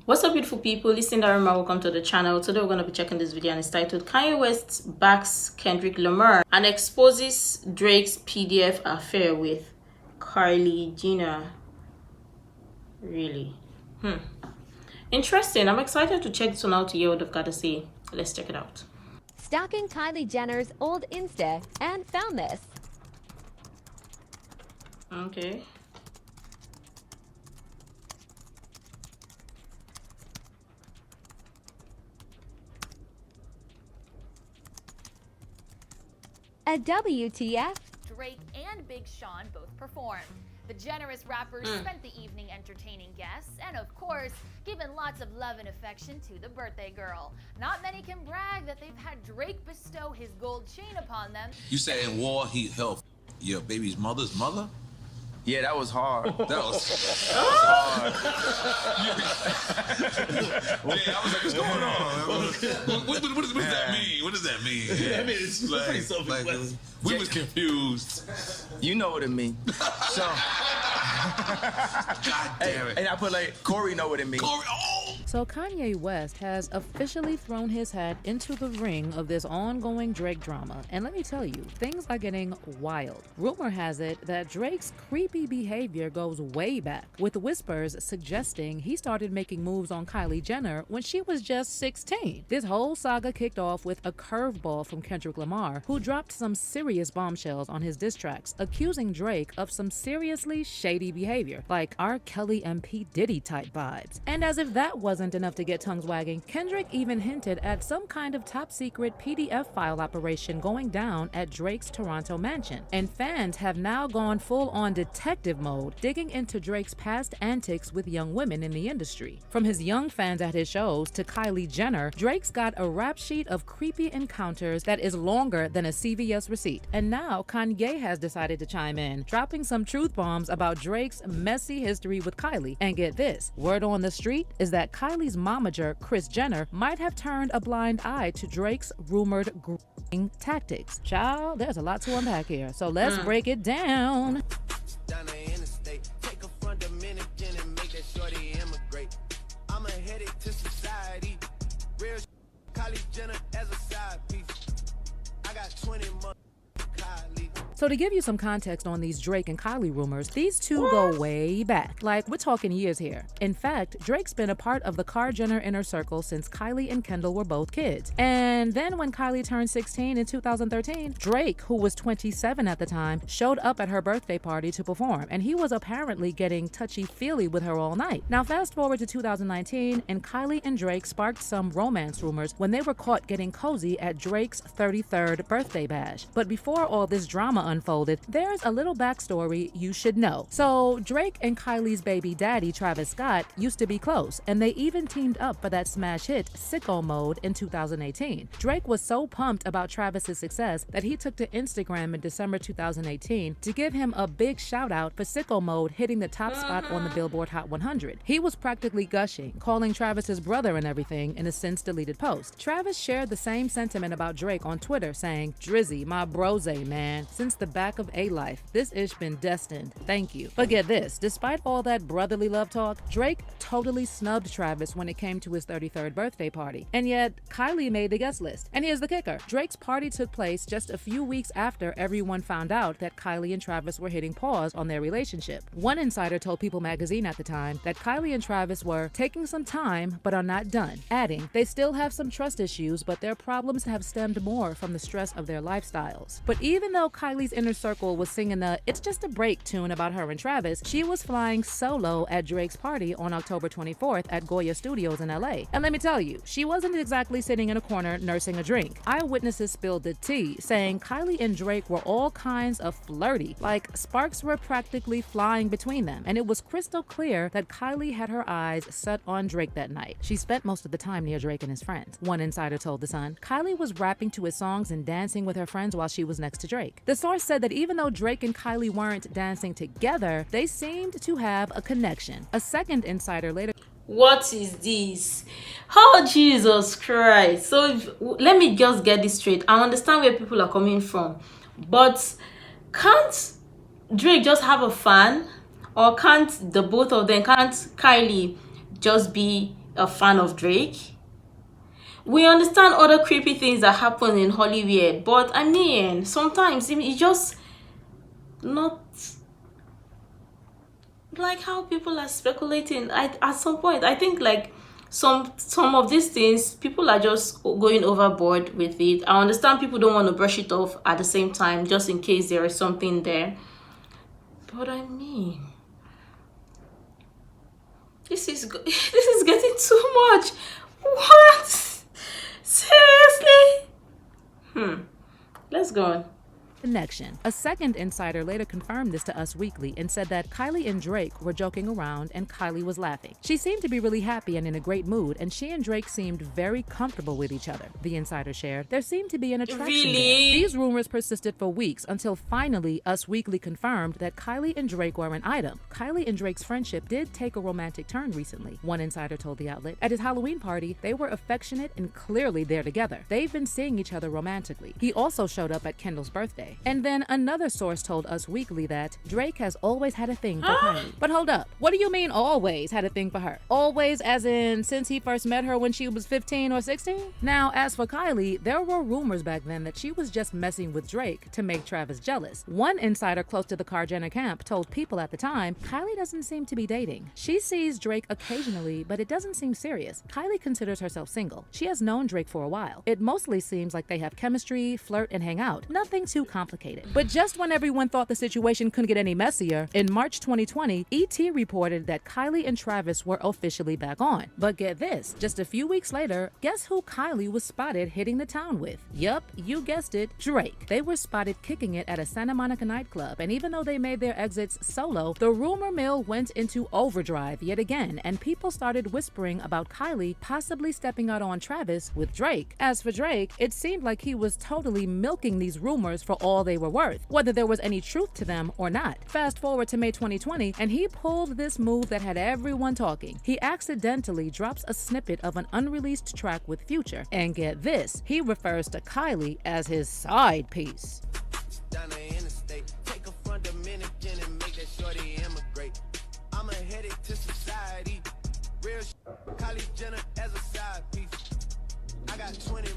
What's up, beautiful people? It's Sindærfam. Welcome to the channel. Today we're going to be checking this video and it's titled Kanye West backs Kendrick Lamar and exposes Drake's PDF affair with Kylie Jenner. Really? Interesting. I'm excited to check this one out to hear what I've got to say. Let's check it out. Stalking Kylie Jenner's old Insta and found this. Okay. A WTF? Drake and Big Sean both performed. The generous rappers spent the evening entertaining guests and, of course, giving lots of love and affection to the birthday girl. Not many can brag that they've had Drake bestow his gold chain upon them. You said in war he helped your baby's mother's mother? Yeah, that was hard. That was hard. Yeah, I was like, what's going on? What does that mean? What does that mean? Yeah. I mean, it's pretty self-explanatory. We was confused. You know what it mean. So, God damn it. and I put like, Corey know what it mean. Corey, oh! So Kanye West has officially thrown his hat into the ring of this ongoing Drake drama. And let me tell you, things are getting wild. Rumor has it that Drake's creepy behavior goes way back, with whispers suggesting he started making moves on Kylie Jenner when she was just 16. This whole saga kicked off with a curveball from Kendrick Lamar, who dropped some serious bombshells on his diss tracks, accusing Drake of some seriously shady behavior, like R. Kelly and P. Diddy type vibes. And as if that wasn't enough to get tongues wagging, Kendrick even hinted at some kind of top secret PDF file operation going down at Drake's Toronto mansion. And fans have now gone full on detective mode, digging into Drake's past antics with young women in the industry. From his young fans at his shows to Kylie Jenner, Drake's got a rap sheet of creepy encounters that is longer than a CVS receipt. And now Kanye has decided to chime in, dropping some truth bombs about Drake's messy history with Kylie. And get this, word on the street is that Kylie's momager, Kris Jenner, might have turned a blind eye to Drake's rumored grooming tactics. Child, there's a lot to unpack here, so let's break it down. Down the interstate, take a front Dominican and make that shorty immigrate. I'm a headache to society. Real Kylie Jenner as a side piece. I got 20 months. Kylie. So to give you some context on these Drake and Kylie rumors, these two go way back. Like, we're talking years here. In fact, Drake's been a part of the Kar-Jenner inner circle since Kylie and Kendall were both kids. And then when Kylie turned 16 in 2013, Drake, who was 27 at the time, showed up at her birthday party to perform, and he was apparently getting touchy-feely with her all night. Now fast forward to 2019, and Kylie and Drake sparked some romance rumors when they were caught getting cozy at Drake's 33rd birthday bash. But before all this drama unfolded, there's a little backstory you should know. So Drake and Kylie's baby daddy, Travis Scott, used to be close, and they even teamed up for that smash hit Sicko Mode in 2018. Drake was so pumped about Travis's success that he took to Instagram in December 2018 to give him a big shout out for Sicko Mode hitting the top spot on the Billboard Hot 100. He was practically gushing, calling Travis his brother and everything in a since deleted post. Travis shared the same sentiment about Drake on Twitter, saying, "Drizzy, my brose, man. Since the back of A-Life, this ish been destined. Thank you." But get this, despite all that brotherly love talk, Drake totally snubbed Travis when it came to his 33rd birthday party. And yet, Kylie made the guest list. And here's the kicker. Drake's party took place just a few weeks after everyone found out that Kylie and Travis were hitting pause on their relationship. One insider told People magazine at the time that Kylie and Travis were taking some time but are not done, adding, they still have some trust issues, but their problems have stemmed more from the stress of their lifestyles. But even though Kylie's inner circle was singing the "It's Just a Break" tune about her and Travis, she was flying solo at Drake's party on October 24th at Goya Studios in LA. And let me tell you, she wasn't exactly sitting in a corner nursing a drink. Eyewitnesses spilled the tea, saying Kylie and Drake were all kinds of flirty, like sparks were practically flying between them, and it was crystal clear that Kylie had her eyes set on Drake that night. She spent most of the time near Drake and his friends. One insider told The Sun, Kylie was rapping to his songs and dancing with her friends while she was next to Drake. The source said that even though Drake and Kylie weren't dancing together, they seemed to have a connection. A second insider later... What is this? Oh, Jesus Christ. So let me just get this straight. I understand where people are coming from, but can't Drake just have a fan? Or can't the both of them, can't Kylie just be a fan of Drake. We understand other creepy things that happen in Hollywood, but I mean, sometimes it's just not like how people are speculating. At some point, I think like some of these things, people are just going overboard with it. I understand people don't want to brush it off at the same time, just in case there is something there. But I mean, this is getting too much. What? Seriously? Let's go on. Connection. A second insider later confirmed this to Us Weekly and said that Kylie and Drake were joking around and Kylie was laughing. She seemed to be really happy and in a great mood, and she and Drake seemed very comfortable with each other. The insider shared, there seemed to be an attraction there. These rumors persisted for weeks until finally Us Weekly confirmed that Kylie and Drake were an item. Kylie and Drake's friendship did take a romantic turn recently. One insider told the outlet, at his Halloween party, they were affectionate and clearly there together. They've been seeing each other romantically. He also showed up at Kendall's birthday. And then another source told Us Weekly that Drake has always had a thing for Kylie. But hold up, what do you mean always had a thing for her? Always as in since he first met her when she was 15 or 16? Now, as for Kylie, there were rumors back then that she was just messing with Drake to make Travis jealous. One insider close to the Kar Jenner camp told People at the time, Kylie doesn't seem to be dating. She sees Drake occasionally, but it doesn't seem serious. Kylie considers herself single. She has known Drake for a while. It mostly seems like they have chemistry, flirt, and hang out. Nothing too complicated. But just when everyone thought the situation couldn't get any messier, in March 2020, ET reported that Kylie and Travis were officially back on. But get this, just a few weeks later, guess who Kylie was spotted hitting the town with? Yup, you guessed it, Drake. They were spotted kicking it at a Santa Monica nightclub, and even though they made their exits solo, the rumor mill went into overdrive yet again, and people started whispering about Kylie possibly stepping out on Travis with Drake. As for Drake, it seemed like he was totally milking these rumors for all they were worth, whether there was any truth to them or not. Fast forward to May 2020, and he pulled this move that had everyone talking. He accidentally drops a snippet of an unreleased track with Future, and get this, he refers to Kylie as his side piece. Down the interstate, take a front Dominican and make that shorty immigrate. I'm a headache to society. Real Kylie Jenner as a side piece. I got 20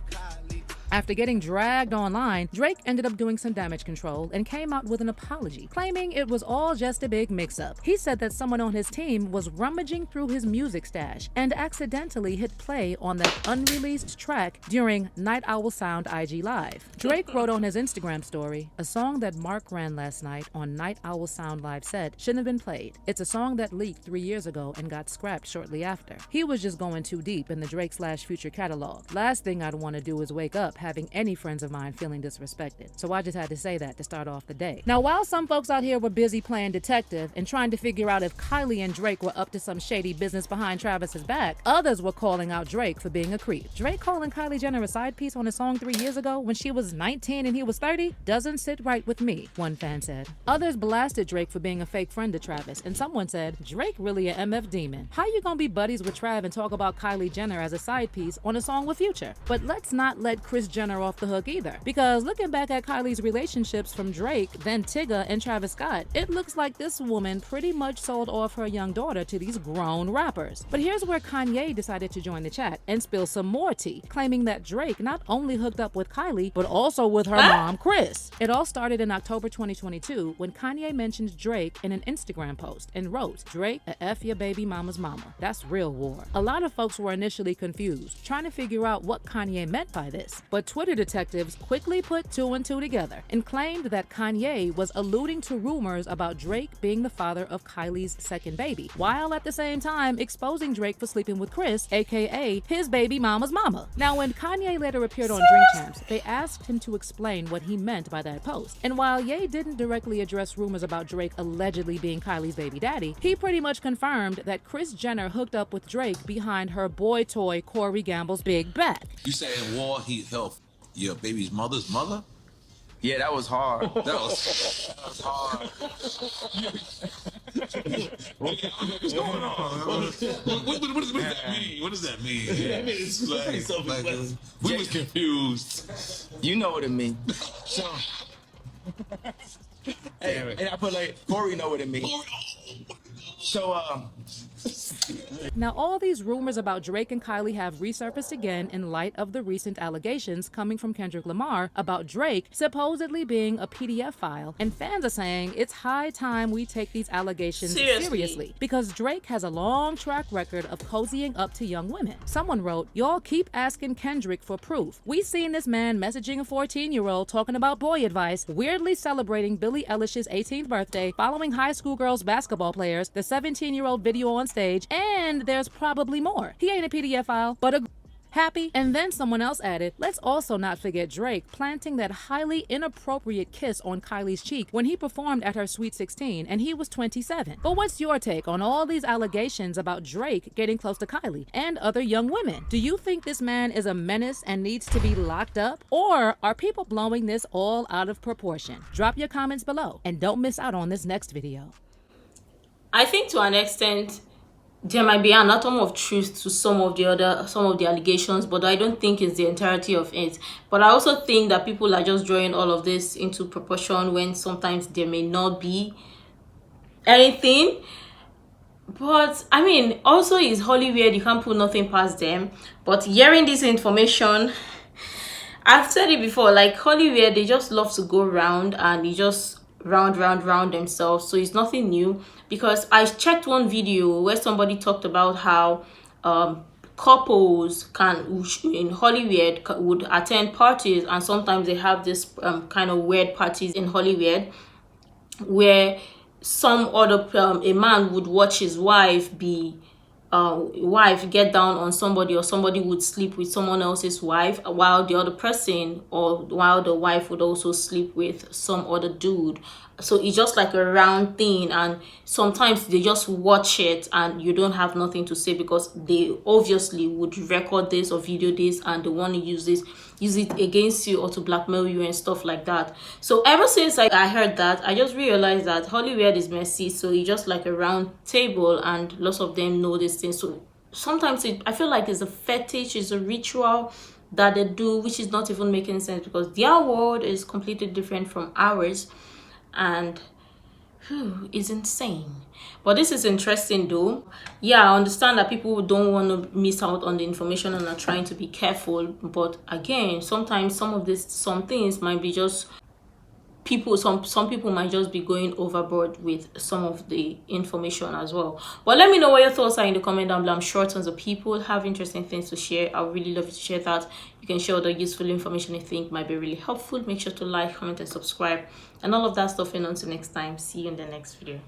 Kylie. After getting dragged online, Drake ended up doing some damage control and came out with an apology, claiming it was all just a big mix-up. He said that someone on his team was rummaging through his music stash and accidentally hit play on that unreleased track during Night Owl Sound IG Live. Drake wrote on his Instagram story, a song that Mark ran last night on Night Owl Sound Live said shouldn't have been played. It's a song that leaked 3 years ago and got scrapped shortly after. He was just going too deep in the Drake/Future catalog. Last thing I'd want to do is wake up having any friends of mine feeling disrespected. So I just had to say that to start off the day. Now, while some folks out here were busy playing detective and trying to figure out if Kylie and Drake were up to some shady business behind Travis's back, others were calling out Drake for being a creep. Drake calling Kylie Jenner a side piece on a song 3 years ago when she was 19 and he was 30 doesn't sit right with me, one fan said. Others blasted Drake for being a fake friend to Travis, and someone said, Drake really a MF demon. How you gonna be buddies with Trav and talk about Kylie Jenner as a side piece on a song with Future? But let's not let Kris Jenner off the hook either, because looking back at Kylie's relationships from Drake, then Tigga, and Travis Scott, it looks like this woman pretty much sold off her young daughter to these grown rappers. But here's where Kanye decided to join the chat and spill some more tea, claiming that Drake not only hooked up with Kylie, but also with her mom, Kris. It all started in October 2022 when Kanye mentioned Drake in an Instagram post and wrote, Drake, a F your baby mama's mama. That's real war. A lot of folks were initially confused, trying to figure out what Kanye meant by this, but Twitter detectives quickly put 2 and 2 together and claimed that Kanye was alluding to rumors about Drake being the father of Kylie's second baby, while at the same time exposing Drake for sleeping with Kris, aka his baby mama's mama. Now, when Kanye later appeared on Drink Champs, they asked him to explain what he meant by that post. And while Ye didn't directly address rumors about Drake allegedly being Kylie's baby daddy, he pretty much confirmed that Kris Jenner hooked up with Drake behind her boy toy Corey Gamble's big back. You saying war, heat, health, your baby's mother's mother? Yeah, that was hard. That was hard. What's going on? What does that mean? What does that mean? Yeah, I mean, it's like we was confused. You know what it mean. So, hey, and I put like Corey know what it mean. So Now, all these rumors about Drake and Kylie have resurfaced again in light of the recent allegations coming from Kendrick Lamar about Drake supposedly being a PDF file, and fans are saying it's high time we take these allegations seriously because Drake has a long track record of cozying up to young women. Someone wrote, "Y'all keep asking Kendrick for proof. We seen this man messaging a 14-year-old talking about boy advice, weirdly celebrating Billie Eilish's 18th birthday, following high school girls basketball players, the 17-year-old video on stage, and there's probably more. He ain't a PDF file, but a happy." And then someone else added, "Let's also not forget Drake planting that highly inappropriate kiss on Kylie's cheek when he performed at her Sweet 16 and he was 27. But what's your take on all these allegations about Drake getting close to Kylie and other young women? Do you think this man is a menace and needs to be locked up? Or are people blowing this all out of proportion? Drop your comments below and don't miss out on this next video. I think to an extent there might be an atom of truth to some of the allegations, but I don't think it's the entirety of it. But I also think that people are just drawing all of this into proportion when sometimes there may not be anything. But I mean, also is Hollywood, you can't put nothing past them. But hearing this information, I've said it before, like Hollywood, they just love to go round and they just round themselves. So it's nothing new, because I checked one video where somebody talked about how couples in Hollywood would attend parties, and sometimes they have this kind of weird parties in Hollywood where some other a man would watch his wife get down on somebody, or somebody would sleep with someone else's wife while the other person, or while the wife would also sleep with some other dude. So it's just like a round thing, and sometimes they just watch it and you don't have nothing to say because they obviously would record this or video this and they want to use it against you or to blackmail you and stuff like that. So ever since I heard that, I just realized that Hollywood is messy. So it's just like a round table and lots of them know this thing. So sometimes I feel like it's a fetish, it's a ritual that they do, which is not even making sense because their world is completely different from ours. And it's insane. But this is interesting though. Yeah, I understand that people don't want to miss out on the information and are trying to be careful, but again, sometimes some things might be just people, some people might just be going overboard with some of the information as well. But let me know what your thoughts are in the comment down below. I'm sure tons of people have interesting things to share. I would really love you to share that. You can share the useful information you think might be really helpful. Make sure to like, comment, and subscribe and all of that stuff. And until next time, see you in the next video.